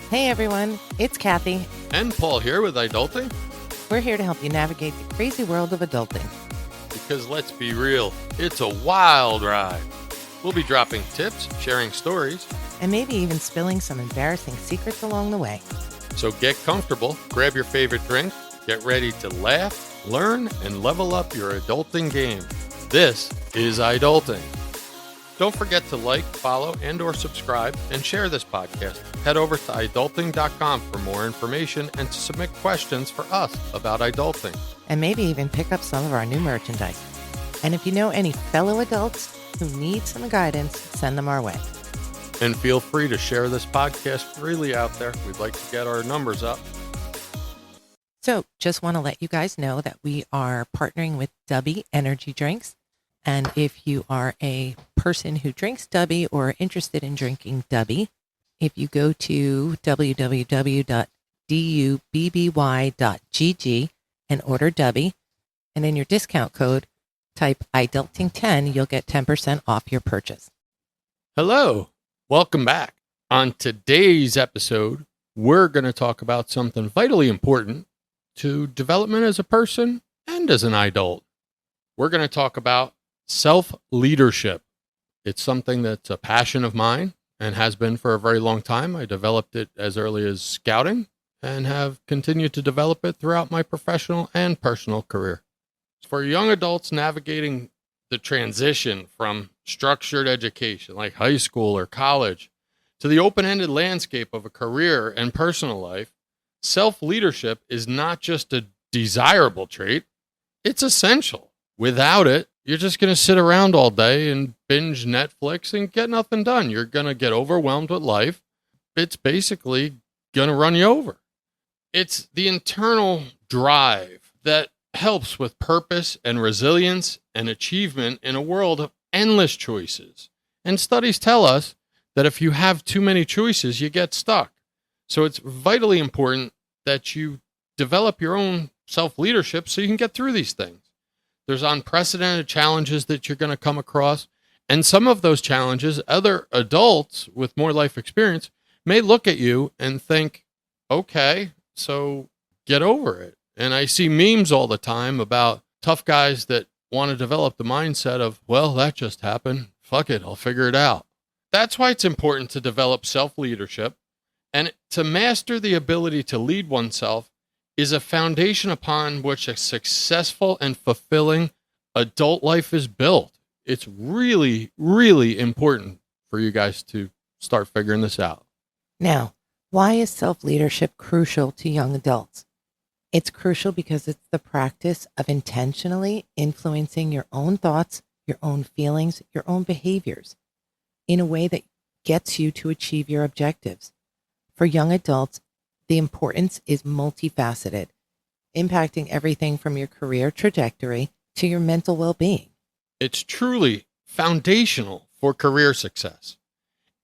Hey everyone, it's Kathy. And Paul here with iDulting. We're here to help you navigate the crazy world of adulting. Because let's be real, it's a wild ride. We'll be dropping tips, sharing stories, And maybe even spilling some embarrassing secrets along the way. so get comfortable, grab your favorite drink, get ready to laugh, learn, and level up your adulting game. This is iDulting. Don't forget to like, follow, and or subscribe, and share this podcast. Head over to iDulting.com for more information and to submit questions for us about iDulting. And maybe even pick up some of our new merchandise. And if you know any fellow adults who need some guidance, send them our way. And feel free to share this podcast freely out there. We'd like to get our numbers up. So just want to let you guys know that we are partnering with th energy drinks. And if you are a person who drinks th or interested in drinking th, if you go to www.dubby.gg and order th, and in your discount code, type iDulting10, you'll get 10% off your purchase. Hello, welcome back. On today's episode, we're going to talk about something vitally important to development as a person and as an adult. We're going to talk about self-leadership. It's something that's a passion of mine and has been for a very long time. I developed it as early as scouting and have continued to develop it throughout my professional and personal career. For young adults navigating the transition from structured education like high school or college to the open-ended landscape of a career and personal life, self-leadership is not just a desirable trait, it's essential. Without it, you're just going to sit around all day and binge Netflix and get nothing done. You're going to get overwhelmed with life. It's basically going to run you over. It's the internal drive that helps with purpose and resilience and achievement in a world of endless choices. And studies tell us that if you have too many choices, you get stuck. So it's vitally important that you develop your own self-leadership so you can get through these things. There's unprecedented challenges that you're going to come across. And some of those challenges, other adults with more life experience may look at you and think, okay, so get over it. And I see memes all the time about tough guys that want to develop the mindset of, well, that just happened. Fuck it, I'll figure it out. That's why it's important to develop self-leadership. And to master the ability to lead oneself is a foundation upon which a successful and fulfilling adult life is built. It's really, really important for you guys to start figuring this out. Now, why is self-leadership crucial to young adults? It's crucial because it's the practice of intentionally influencing your own thoughts, your own feelings, your own behaviors in a way that gets you to achieve your objectives. For young adults, the importance is multifaceted, impacting everything from your career trajectory to your mental well-being. It's truly foundational for career success.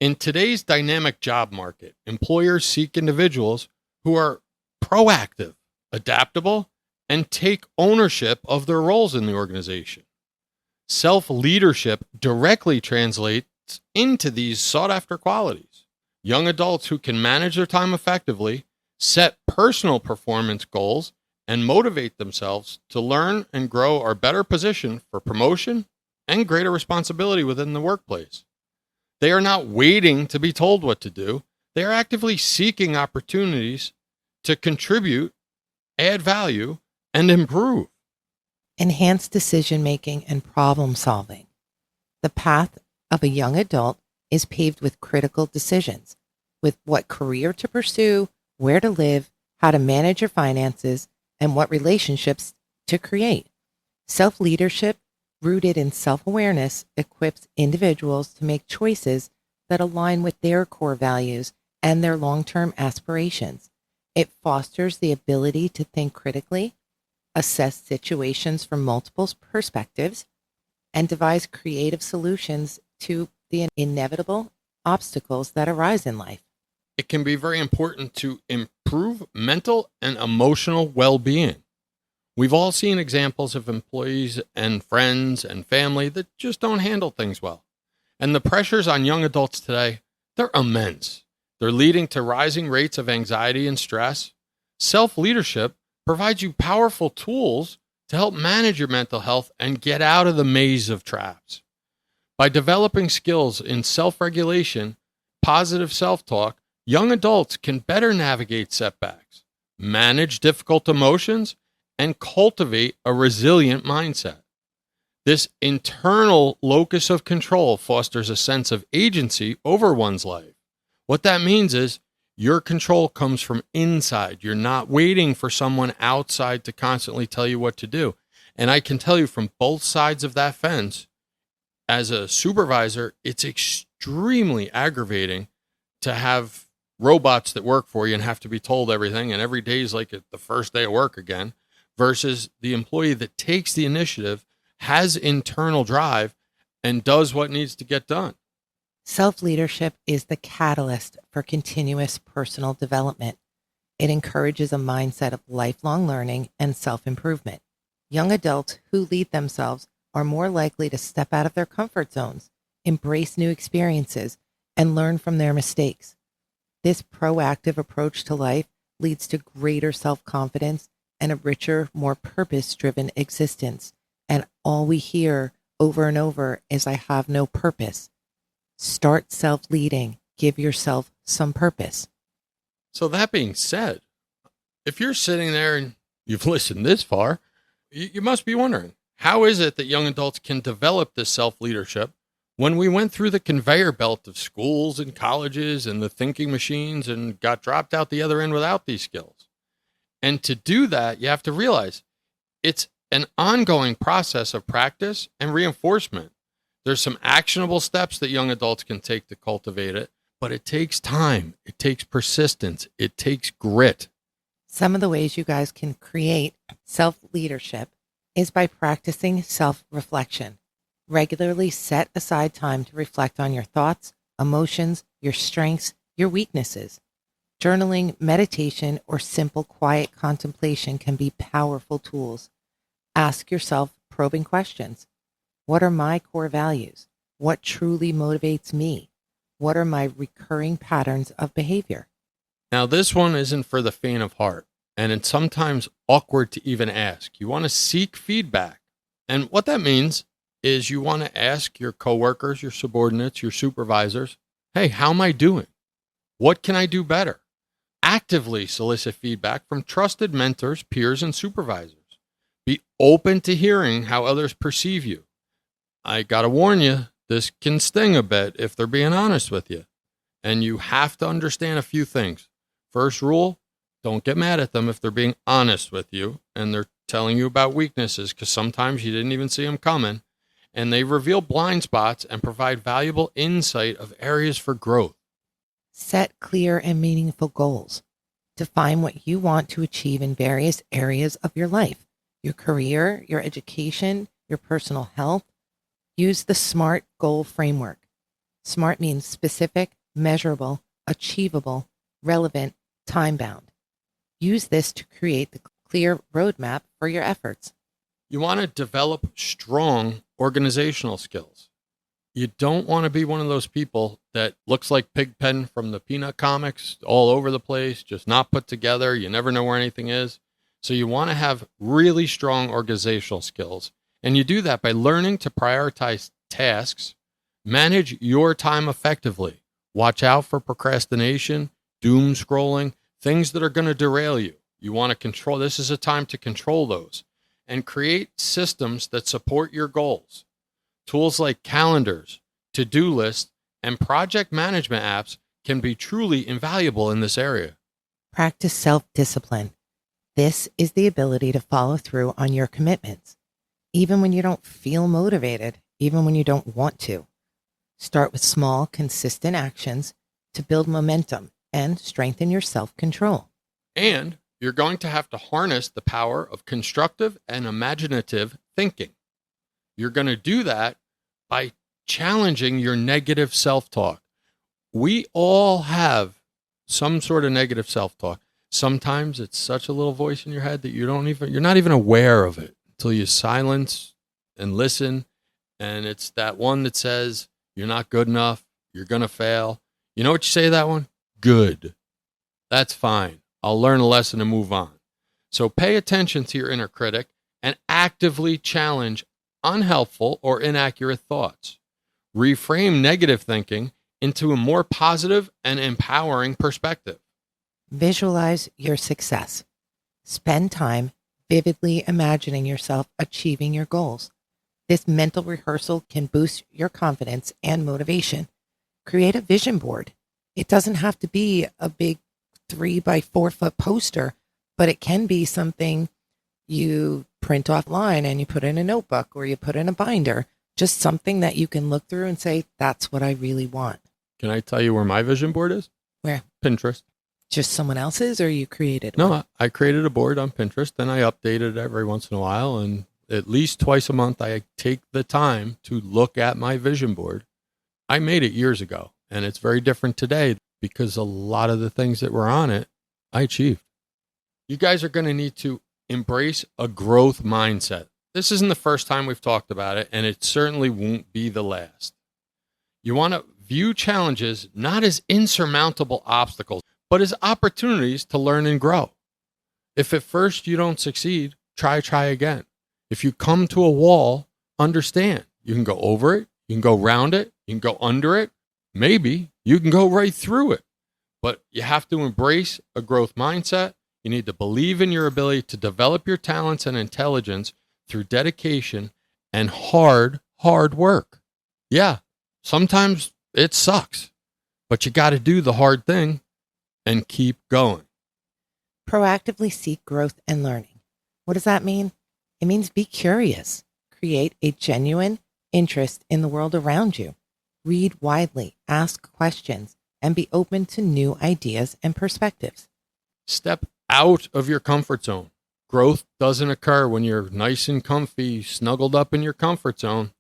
In today's dynamic job market, employers seek individuals who are proactive, adaptable, and take ownership of their roles in the organization. Self-leadership directly translates into these sought-after qualities. Young adults who can manage their time effectively, set personal performance goals, and motivate themselves to learn and grow are better positioned for promotion and greater responsibility within the workplace. They are not waiting to be told what to do. They are actively seeking opportunities to contribute, add value, and improve. Enhanced decision-making and problem-solving. The path of a young adult is paved with critical decisions, with what career to pursue, where to live, how to manage your finances, and what relationships to create. Self-leadership, rooted in self-awareness, equips individuals to make choices that align with their core values and their long-term aspirations. It fosters the ability to think critically, assess situations from multiple perspectives, and devise creative solutions to the inevitable obstacles that arise in life. It can be very important to improve mental and emotional well-being. We've all seen examples of employees and friends and family that just don't handle things well. And the pressures on young adults today, they're immense. They're leading to rising rates of anxiety and stress. Self-leadership provides you powerful tools to help manage your mental health and get out of the maze of traps. By developing skills in self-regulation, positive self-talk, young adults can better navigate setbacks, manage difficult emotions, and cultivate a resilient mindset. This internal locus of control fosters a sense of agency over one's life. What that means is your control comes from inside. You're not waiting for someone outside to constantly tell you what to do. And I can tell you from both sides of that fence, as a supervisor, it's extremely aggravating to have robots that work for you and have to be told everything, and every day is like the first day of work again, versus the employee that takes the initiative, has internal drive, and does what needs to get done. Self-leadership is the catalyst for continuous personal development. It encourages a mindset of lifelong learning and self-improvement. Young adults who lead themselves are more likely to step out of their comfort zones, embrace new experiences, and learn from their mistakes. This proactive approach to life leads to greater self-confidence and a richer, more purpose-driven existence. And all we hear over and over is, "I have no purpose." Start self-leading. Give yourself some purpose. So that being said, if you're sitting there and you've listened this far, you must be wondering, how is it that young adults can develop this self-leadership when we went through the conveyor belt of schools and colleges and the thinking machines and got dropped out the other end without these skills? And to do that, you have to realize it's an ongoing process of practice and reinforcement. There's some actionable steps that young adults can take to cultivate it, but it takes time. It takes persistence. It takes grit. Some of the ways you guys can create self-leadership is by practicing self-reflection. Regularly set aside time to reflect on your thoughts, emotions, your strengths, your weaknesses. Journaling, meditation, or simple quiet contemplation can be powerful tools. Ask yourself probing questions. What are my core values? What truly motivates me? What are my recurring patterns of behavior? Now, this one isn't for the faint of heart, and it's sometimes awkward to even ask. You want to seek feedback. And what that means is you want to ask your coworkers, your subordinates, your supervisors, "Hey, how am I doing? What can I do better?" Actively solicit feedback from trusted mentors, peers, and supervisors. Be open to hearing how others perceive you. I got to warn you, this can sting a bit if they're being honest with you. And you have to understand a few things. First rule, don't get mad at them if they're being honest with you and they're telling you about weaknesses, because sometimes you didn't even see them coming. And they reveal blind spots and provide valuable insight of areas for growth. Set clear and meaningful goals. Define what you want to achieve in various areas of your life, your career, your education, your personal health. Use the SMART goal framework. SMART means specific, measurable, achievable, relevant, time-bound. Use this to create the clear roadmap for your efforts. You want to develop strong organizational skills. You don't want to be one of those people that looks like Pigpen from the Peanut comics, all over the place, just not put together. You never know where anything is. So you want to have really strong organizational skills. And you do that by learning to prioritize tasks, manage your time effectively, watch out for procrastination, doom scrolling, things that are going to derail you. You want to control, this is a time to control those, and create systems that support your goals. Tools like calendars, to-do lists, and project management apps can be truly invaluable in this area. Practice self-discipline. This is the ability to follow through on your commitments, even when you don't feel motivated, even when you don't want to. Start with small, consistent actions to build momentum and strengthen your self-control. And you're going to have to harness the power of constructive and imaginative thinking. You're going to do that by challenging your negative self-talk. We all have some sort of negative self-talk. Sometimes it's such a little voice in your head that you're not even aware of it until you silence and listen. And it's that one that says, "You're not good enough. You're going to fail." You know what you say to that one? good. That's fine. I'll learn a lesson and move on. So pay attention to your inner critic and actively challenge unhelpful or inaccurate thoughts. Reframe negative thinking into a more positive and empowering perspective. Visualize your success. Spend time vividly imagining yourself achieving your goals. This mental rehearsal can boost your confidence and motivation. Create a vision board. It doesn't have to be a big 3 by 4 foot poster, but it can be something you print offline and you put in a notebook or you put in a binder. Just something that you can look through and say, that's what I really want. Can I tell you where my vision board is? Where? Pinterest. Just someone else's, or you created No, one? I created a board on Pinterest and I update it every once in a while. And at least twice a month, I take the time to look at my vision board. I made it years ago and it's very different today because a lot of the things that were on it, I achieved. You guys are going to need to embrace a growth mindset. This isn't the first time we've talked about it, and it certainly won't be the last. You want to view challenges not as insurmountable obstacles, but as opportunities to learn and grow. If at first you don't succeed, try again. If you come to a wall, understand. You can go over it, you can go around it, you can go under it. Maybe you can go right through it. But you have to embrace a growth mindset. You need to believe in your ability to develop your talents and intelligence through dedication and hard work. Yeah, sometimes it sucks, but you got to do the hard thing and keep going. Proactively seek growth and learning. What does that mean? It means be curious. Create a genuine interest in the world around you. Read widely, ask questions, and be open to new ideas and perspectives. Step out of your comfort zone. Growth doesn't occur when you're nice and comfy, snuggled up in your comfort zone.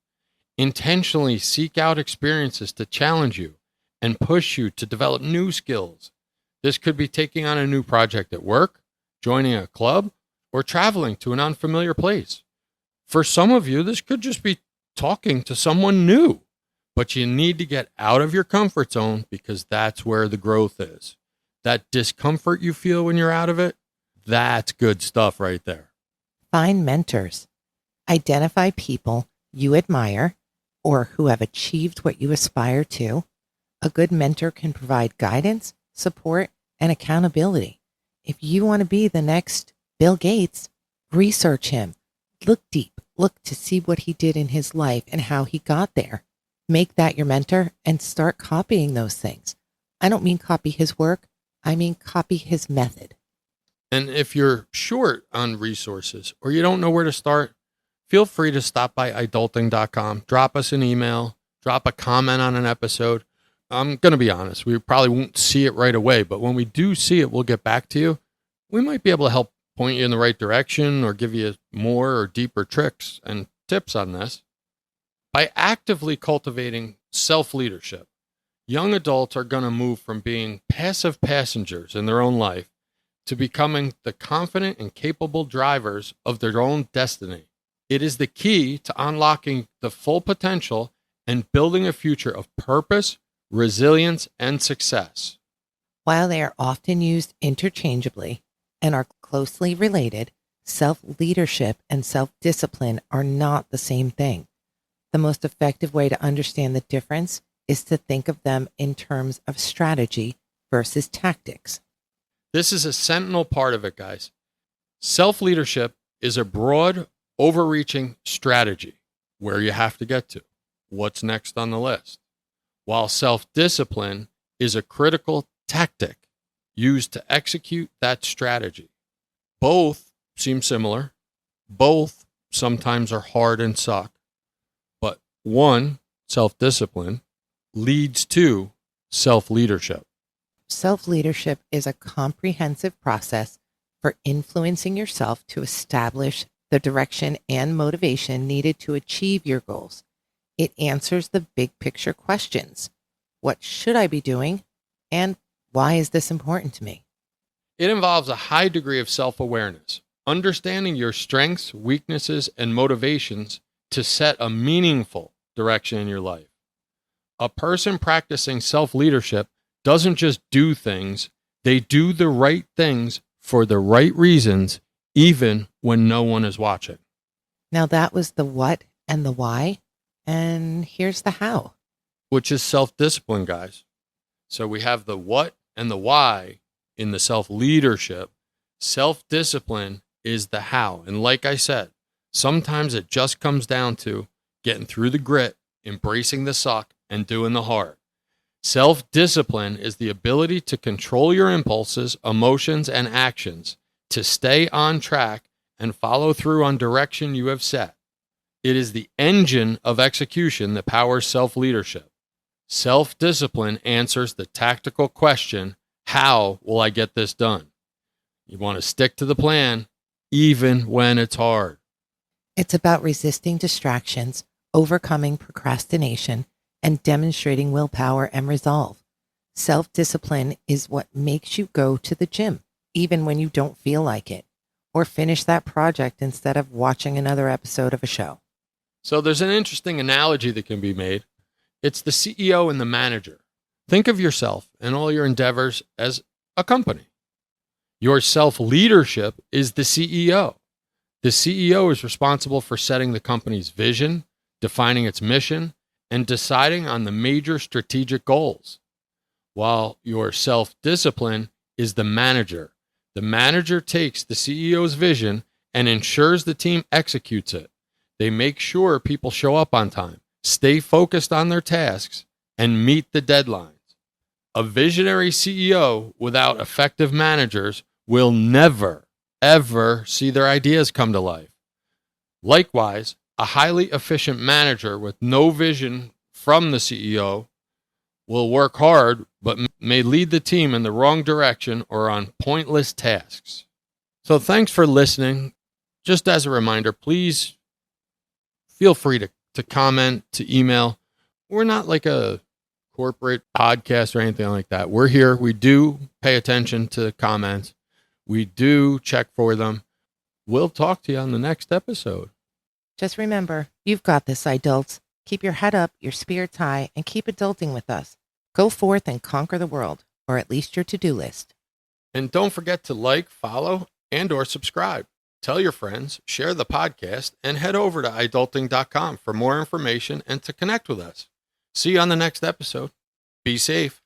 Intentionally seek out experiences to challenge you and push you to develop new skills. This could be taking on a new project at work, joining a club, or traveling to an unfamiliar place. For some of you, this could just be talking to someone new, but you need to get out of your comfort zone because that's where the growth is. That discomfort you feel when you're out of it, that's good stuff right there. Find mentors. Identify people you admire or who have achieved what you aspire to. A good mentor can provide guidance, support, and accountability. If you want to be the next Bill Gates, research him. Look deep. Look to see what he did in his life and how he got there. Make that your mentor and start copying those things. I don't mean copy his work. I mean copy his method. And if you're short on resources or you don't know where to start, feel free to stop by iDulting.com, drop us an email, drop a comment on an episode. I'm going to be honest, we probably won't see it right away, but when we do see it, we'll get back to you. We might be able to help point you in the right direction or give you more or deeper tricks and tips on this. By actively cultivating self-leadership, young adults are going to move from being passive passengers in their own life to becoming the confident and capable drivers of their own destiny. It is the key to unlocking the full potential and building a future of purpose, resilience, and success. While they are often used interchangeably and are closely related, self-leadership and self-discipline are not the same thing. The most effective way to understand the difference is to think of them in terms of strategy versus tactics. This is a sentinel part of it, guys. Self-leadership is a broad, overreaching strategy where you have to get to. What's next on the list? While self-discipline is a critical tactic used to execute that strategy. Both seem similar. Both sometimes are hard and suck. But one, self-discipline, leads to self-leadership. Self-leadership is a comprehensive process for influencing yourself to establish the direction and motivation needed to achieve your goals. It answers the big picture questions. What should I be doing? And why is this important to me? It involves a high degree of self-awareness, understanding your strengths, weaknesses, and motivations to set a meaningful direction in your life. A person practicing self-leadership doesn't just do things, they do the right things for the right reasons, even when no one is watching. Now that was the what and the why. And here's the how. Which is self-discipline, guys. So we have the what and the why in the self-leadership. Self-discipline is the how. And like I said, sometimes it just comes down to getting through the grit, embracing the suck, and doing the hard. Self-discipline is the ability to control your impulses, emotions, and actions, to stay on track and follow through on direction you have set. It is the engine of execution that powers self-leadership. Self-discipline answers the tactical question, how will I get this done? You want to stick to the plan, even when it's hard. It's about resisting distractions, overcoming procrastination, and demonstrating willpower and resolve. Self-discipline is what makes you go to the gym, even when you don't feel like it, or finish that project instead of watching another episode of a show. So there's an interesting analogy that can be made. It's the CEO and the manager. Think of yourself and all your endeavors as a company. Your self-leadership is the CEO. The CEO is responsible for setting the company's vision, defining its mission, and deciding on the major strategic goals. While your self-discipline is the manager. The manager takes the CEO's vision and ensures the team executes it. They make sure people show up on time, stay focused on their tasks, and meet the deadlines. A visionary CEO without effective managers will never, ever see their ideas come to life. Likewise, a highly efficient manager with no vision from the CEO will work hard, but may lead the team in the wrong direction or on pointless tasks. So thanks for listening. Just as a reminder, please feel free to comment, to email. We're not like a corporate podcast or anything like that. We're here. We do pay attention to comments. We do check for them. We'll talk to you on the next episode. Just remember, you've got this, iDults. Keep your head up, your spirits high, and keep adulting with us. Go forth and conquer the world, or at least your to-do list. And don't forget to like, follow, and or subscribe. Tell your friends, share the podcast, and head over to iDulting.com for more information and to connect with us. See you on the next episode. Be safe.